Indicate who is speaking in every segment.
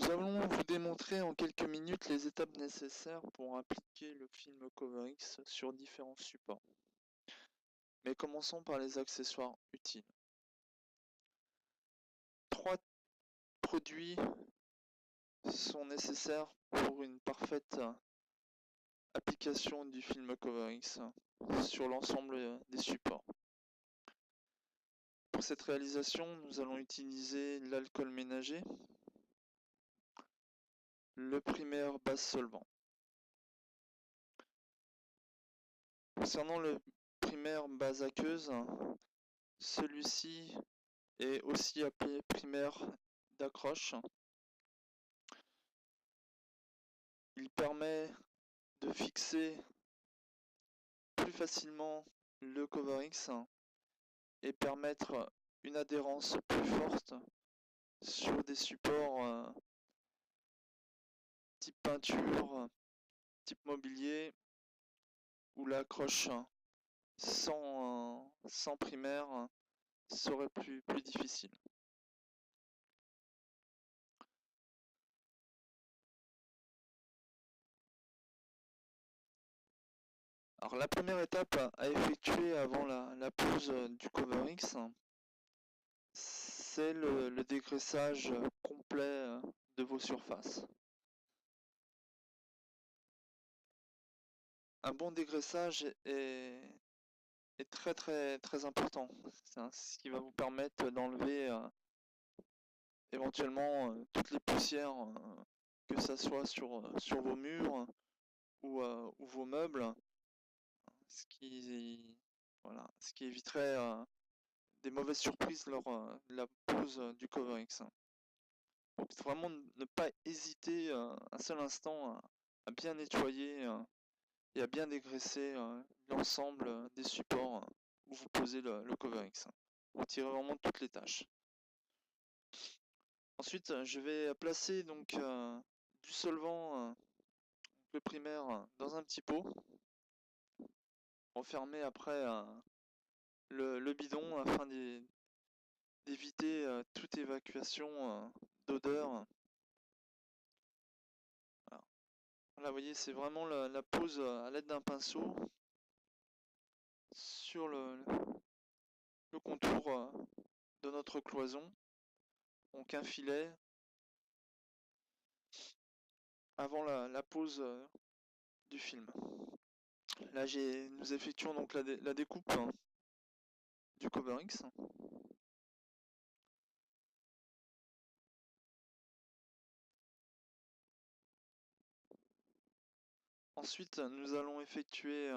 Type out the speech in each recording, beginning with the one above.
Speaker 1: Nous allons vous démontrer en quelques minutes les étapes nécessaires pour appliquer le film CoverX sur différents supports. Mais commençons par les accessoires utiles. 3 produits sont nécessaires pour une parfaite application du film CoverX sur l'ensemble des supports. Pour cette réalisation, nous allons utiliser l'alcool ménager, le primaire base solvant. Concernant le primaire base aqueuse, celui-ci est aussi appelé primaire d'accroche. Il permet de fixer plus facilement le CoverX et permettre une adhérence plus forte sur des supports type peinture, type mobilier, où l'accroche sans primaire serait plus difficile. Alors la première étape à effectuer avant la pose du CoverX, c'est le dégraissage complet de vos surfaces. Un bon dégraissage est très important. C'est ce qui va vous permettre d'enlever éventuellement toutes les poussières, que ça soit sur vos murs ou vos meubles, ce qui éviterait des mauvaises surprises lors de la pose du CoverX. Donc vraiment ne pas hésiter un seul instant à bien nettoyer et à bien dégraisser l'ensemble des supports où vous posez le CoverX. Retirez vraiment toutes les tâches. Ensuite, je vais placer donc du solvant, le primaire, dans un petit pot. Refermer après le bidon afin d'éviter toute évacuation d'odeur. Voilà. Là, vous voyez, c'est vraiment la pose à l'aide d'un pinceau sur le contour de notre cloison. Donc un filet avant la pose du film. Là, nous effectuons donc la découpe du CoverX. Ensuite, nous allons effectuer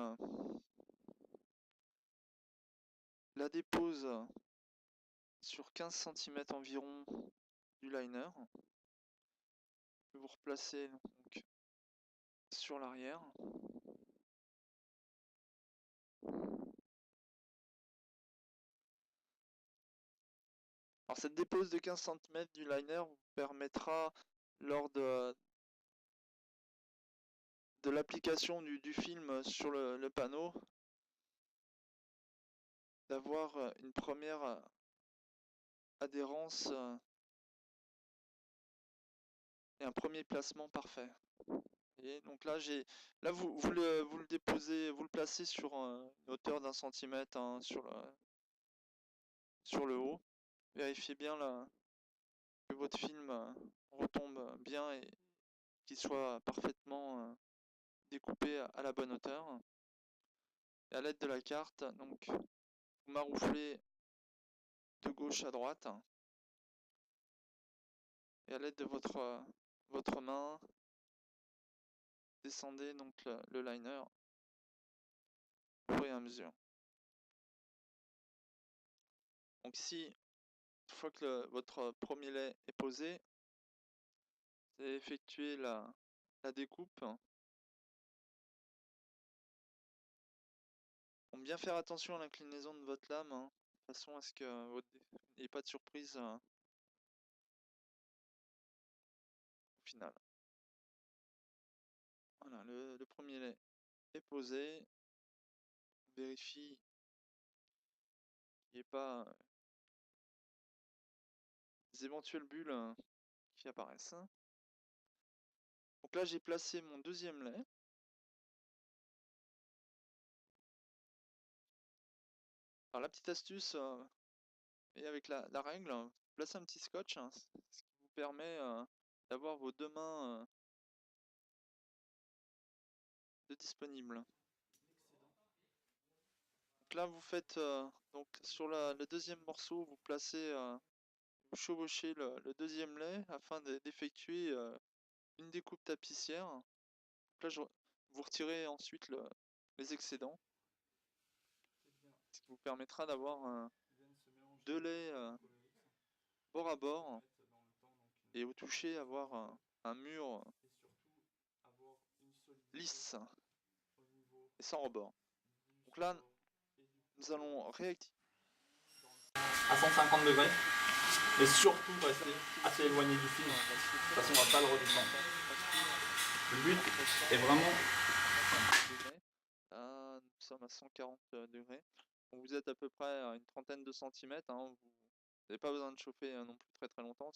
Speaker 1: la dépose sur 15 cm environ du liner. Je vais vous replacer donc sur l'arrière. Alors cette dépose de 15 cm du liner vous permettra lors de l'application du film sur le panneau d'avoir une première adhérence et un premier placement parfait. Et donc là, vous le déposez, vous le placez sur une hauteur d'1 centimètre sur le haut. Vérifiez bien que votre film retombe bien et qu'il soit parfaitement découpé à la bonne hauteur. Et à l'aide de la carte, donc vous marouflez de gauche à droite. Et à l'aide de votre main, descendez donc le liner au fur et à mesure. Donc ici, une fois que votre premier lait est posé, vous allez effectuer la découpe. Donc bien faire attention à l'inclinaison de votre lame, de façon à ce que vous n'ayez pas de surprise au final. Voilà, le premier lait est posé. On vérifie qu'il n'y ait pas des éventuelles bulles qui apparaissent. Donc là, j'ai placé mon deuxième lait. Alors la petite astuce, et avec la règle, placez un petit scotch, ce qui vous permet d'avoir vos deux mains de disponibles. Donc là, vous faites donc sur le deuxième morceau, vous placez, vous chevauchez le deuxième lait afin d'effectuer une découpe tapissière. Donc là, vous retirez ensuite les excédents, ce qui vous permettra d'avoir deux laits bord à bord et au toucher avoir un mur lisse et sans rebord. Donc là, nous allons réactiver.
Speaker 2: À 150 degrés, mais surtout rester assez éloigné du film, de toute façon on va pas le redescendre. Le but est vraiment...
Speaker 1: Nous sommes à 140 degrés. Donc vous êtes à peu près à une trentaine de centimètres. Vous n'avez pas besoin de chauffer non plus très longtemps.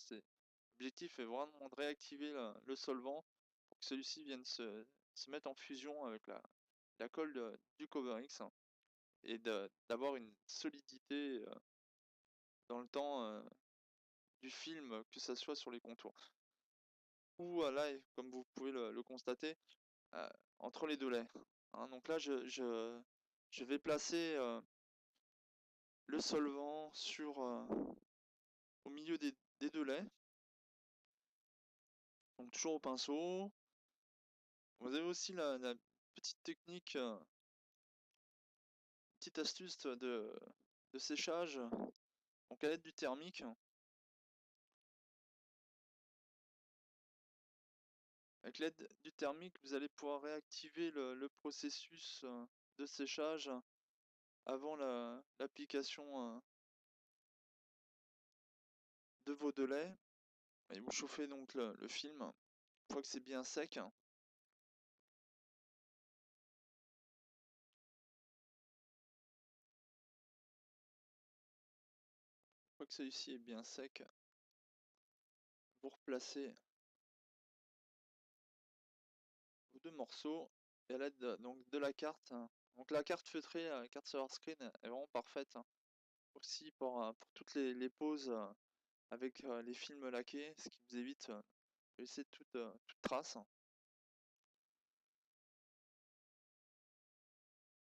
Speaker 1: L'objectif est vraiment de réactiver le solvant pour que celui-ci vienne se mettre en fusion avec la colle du CoverX et d'avoir une solidité dans le temps du film, que ce soit sur les contours. Ou là, comme vous pouvez le constater, entre les deux laits. Donc là, je vais placer le solvant au milieu des deux laits. Donc toujours au pinceau. Vous avez aussi la petite technique, petite astuce de séchage, donc à l'aide du thermique. Avec l'aide du thermique, vous allez pouvoir réactiver le processus de séchage avant l'application de vos deux laits. Et vous chauffez donc le film. Une fois que c'est bien sec, une fois que celui-ci est bien sec, vous replacez vos deux morceaux et à l'aide donc de la carte. Donc la carte feutrée, la carte Solar Screen est vraiment parfaite aussi pour toutes les poses avec les films laqués, ce qui vous évite de laisser toute trace.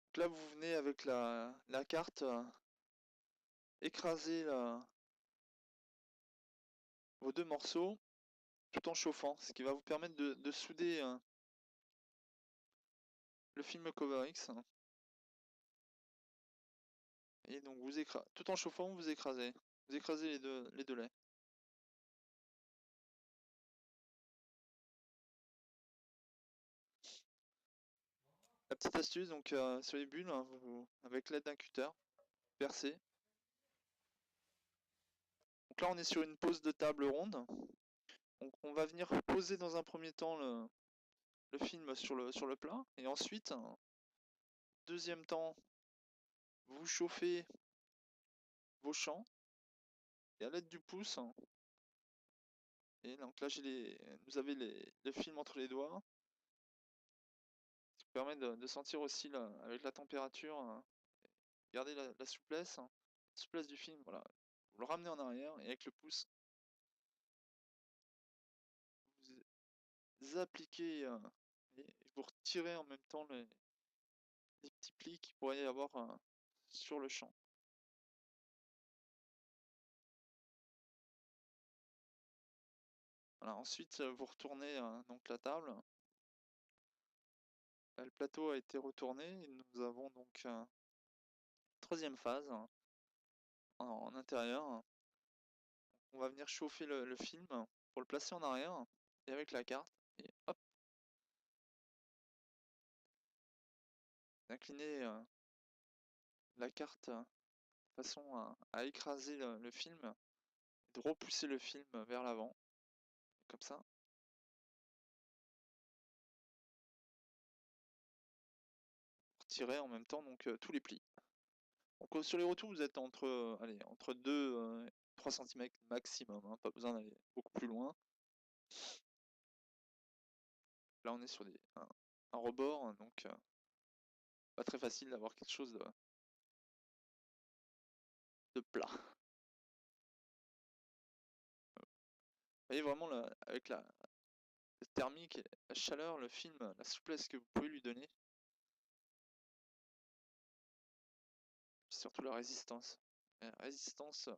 Speaker 1: Donc là, vous venez avec la carte écraser vos deux morceaux tout en chauffant, ce qui va vous permettre de souder le film CoverX. Et donc vous tout en chauffant, vous écrasez. Vous écrasez les deux laits. La petite astuce, donc sur les bulles, avec l'aide d'un cutter, percez. Donc là, on est sur une pose de table ronde. Donc on va venir poser dans un premier temps le film sur le plat. Et ensuite, deuxième temps, vous chauffez vos champs. Et à l'aide du pouce, et donc là, vous avez le film entre les doigts. Ce qui permet de sentir aussi avec la température, garder la souplesse du film. Voilà. Vous le ramenez en arrière et avec le pouce, vous appliquez et vous retirez en même temps les petits plis qu'il pourrait y avoir sur le champ. Voilà, ensuite, vous retournez donc la table. Le plateau a été retourné et nous avons donc troisième phase en intérieur. On va venir chauffer le film pour le placer en arrière et avec la carte. Et hop, incliner la carte de façon à écraser le film, de repousser le film vers l'avant, comme ça. Retirer en même temps donc tous les plis. Donc sur les retours, vous êtes entre 2 3 cm maximum, pas besoin d'aller beaucoup plus loin. Là on est sur un rebord, hein, donc pas très facile d'avoir quelque chose de plat. Vous voyez vraiment avec la thermique, la chaleur, le film, la souplesse que vous pouvez lui donner. Surtout la résistance. La résistance,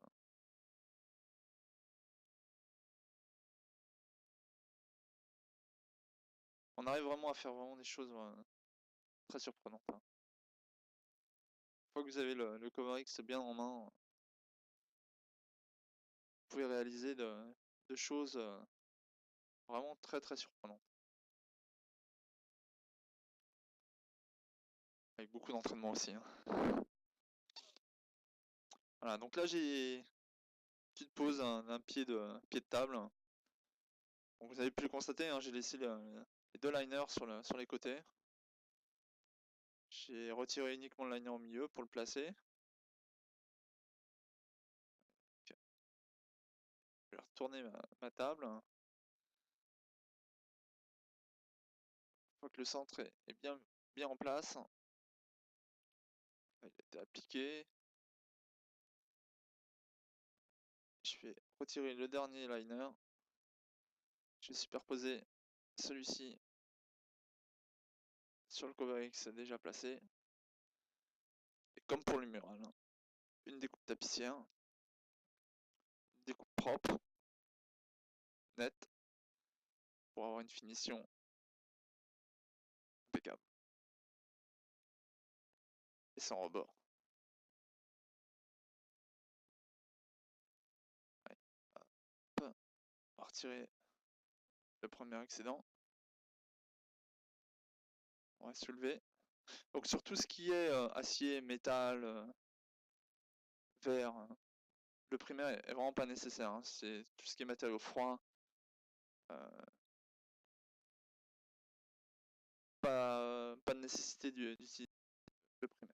Speaker 1: on arrive vraiment à faire vraiment des choses très surprenantes, hein. Une fois que vous avez le Cover X bien en main, vous pouvez réaliser de choses vraiment très très surprenantes. Avec beaucoup d'entraînement aussi, hein. Voilà, donc là j'ai une petite pause, un pied de table. Donc vous avez pu le constater, hein, j'ai laissé les 2 liners sur les côtés. J'ai retiré uniquement le liner au milieu pour le placer. Ok. Je vais retourner ma table. Une fois que le centre est bien en place, il a été appliqué. Je vais retirer le dernier liner. Je vais superposer celui-ci sur le Cover X déjà placé. Et comme pour le mural, une découpe tapissière, une découpe propre, nette, pour avoir une finition impeccable. Et sans rebord. Ouais. Hop. On va retirer le premier excédent. On va soulever. Donc sur tout ce qui est acier, métal, verre, le primaire est vraiment pas nécessaire, hein. C'est tout ce qui est matériaux froids. Pas de nécessité d'utiliser le primaire.